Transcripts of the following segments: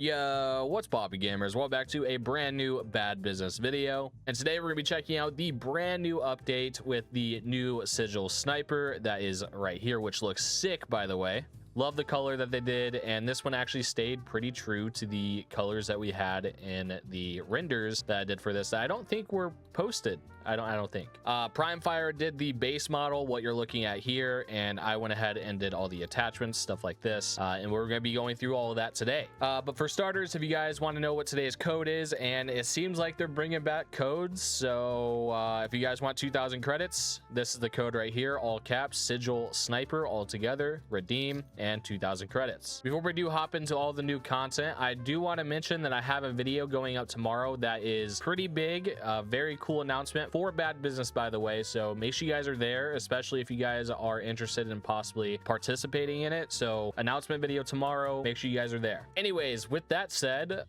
Yo, what's poppin' gamers? Welcome back to a brand new bad business video. And today we're gonna be checking out the brand new update with the new Sigil Sniper that is right here, which looks sick, by the way. Love the color that they did, and this one actually stayed pretty true to the colors that we had in the renders that I did for this. I don't think were posted. I don't think. Prime Fire did the base model, what you're looking at here, and I went ahead and did all the attachments, stuff like this, and we're going to be going through all of that today. But for starters, if you guys want to know what today's code is, and it seems like they're bringing back codes, so if you guys want 2,000 credits, this is the code right here, all caps, Sigil Sniper, all together, redeem, and 2,000 credits. Before we do hop into all the new content, I do want to mention that I have a video going out tomorrow that is pretty big, a very cool announcement for bad business, by the way, so make sure you guys are there, especially if you guys are interested in possibly participating in it. So announcement video tomorrow, make sure you guys are there. Anyways, with that said,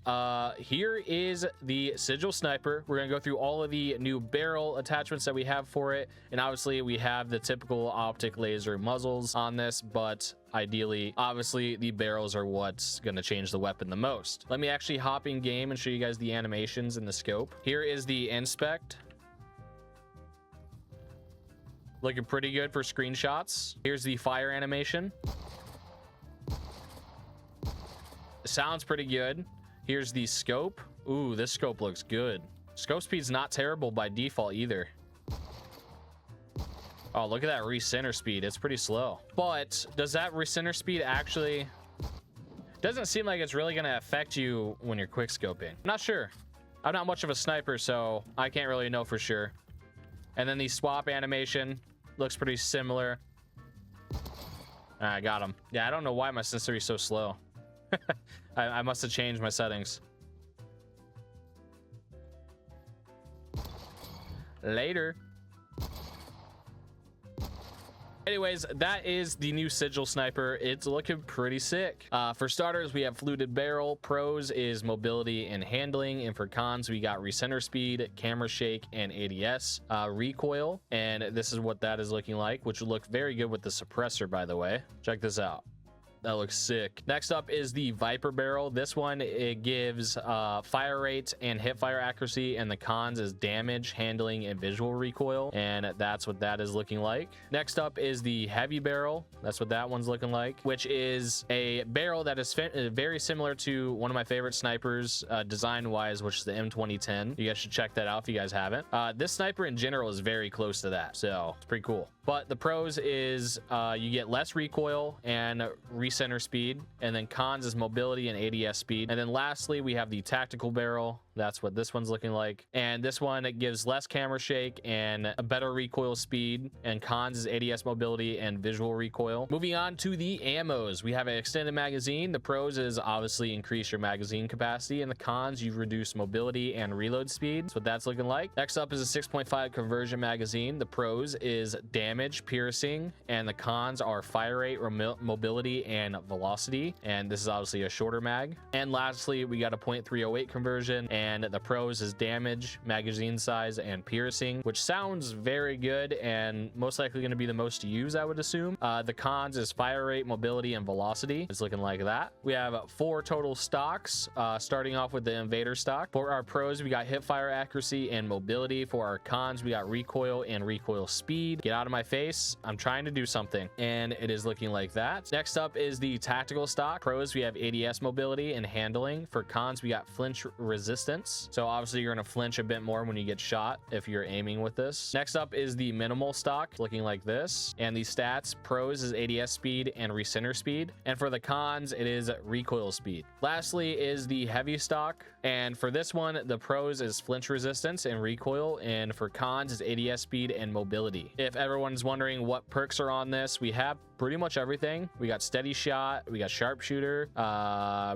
here is the Sigil Sniper. We're gonna go through all of the new barrel attachments that we have for it, and obviously we have the typical optic laser muzzles on this, but ideally, obviously, the barrels are what's going to change the weapon the most. Let me actually hop in game and show you guys the animations in the scope. Here is the inspect. Looking pretty good for screenshots. Here's the fire animation. Sounds pretty good. Here's the scope. Ooh, this scope looks good. Scope speed's not terrible by default either. Oh, look at that recenter speed. It's pretty slow. But does that recenter speed actually... Doesn't seem like it's really going to affect you when you're quick scoping. I'm not sure. I'm not much of a sniper, so I can't really know for sure. And then the swap animation looks pretty similar. I got him. Yeah, I don't know why my sensory is so slow. I must have changed my settings. Later. Anyways, that is the new Sigil Sniper. It's looking pretty sick. For starters, we have fluted barrel. Pros is mobility and handling, and for cons, we got recenter speed, camera shake, and ADS recoil. And this is what that is looking like, which would look very good with the suppressor, by the way. Check this out. That looks sick. Next up is the Viper barrel. This one, it gives fire rate and hip fire accuracy, and the cons is damage, handling, and visual recoil, and that's what that is looking like. Next up is the heavy barrel. That's what that one's looking like, which is a barrel that is very similar to one of my favorite snipers design wise, which is the M2010. You guys should check that out if you guys haven't. This sniper in general is very close to that, so it's pretty cool. But the pros is you get less recoil and recenter speed, and then cons is mobility and ADS speed. And then lastly, we have the tactical barrel. That's what this one's looking like. And this one, it gives less camera shake and a better recoil speed, and cons is ADS mobility and visual recoil. Moving on to the ammos, we have an extended magazine. The pros is obviously increase your magazine capacity, and the cons, you reduce mobility and reload speed. That's what that's looking like. Next up is a 6.5 conversion magazine. The pros is damage, piercing, and the cons are fire rate, mobility, and velocity. And this is obviously a shorter mag. And lastly, we got a .308 conversion, and the pros is damage, magazine size, and piercing, which sounds very good and most likely going to be the most used, I would assume. The cons is fire rate, mobility, and velocity. It's looking like that. We have 4 total stocks, starting off with the invader stock. For our pros, we got hip fire accuracy and mobility. For our cons, we got recoil and recoil speed. Get out of my face. I'm trying to do something. And it is looking like that. Next up is the tactical stock. Pros, we have ADS mobility and handling. For cons, we got flinch resistance. So obviously you're going to flinch a bit more when you get shot if you're aiming with this. Next up is the minimal stock, looking like this. And the stats, pros is ADS speed and recenter speed. And for the cons, it is recoil speed. Lastly is the heavy stock. And for this one, the pros is flinch resistance and recoil. And for cons is ADS speed and mobility. If everyone's wondering what perks are on this, we have pretty much everything. We got steady shot, we got sharpshooter,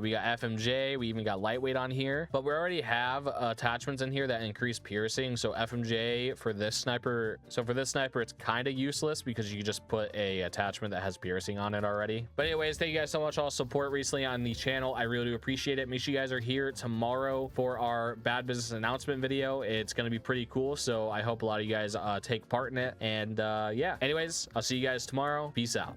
we got FMJ, we even got lightweight on here. But we already have attachments in here that increase piercing. So FMJ for this sniper, it's kind of useless because you just put a attachment that has piercing on it already. But anyways, thank you guys so much for all support recently on the channel. I really do appreciate it. Make sure you guys are here tomorrow for our bad business announcement video. It's going to be pretty cool, so I hope a lot of you guys take part in it. And yeah, anyways, I'll see you guys tomorrow. Peace out.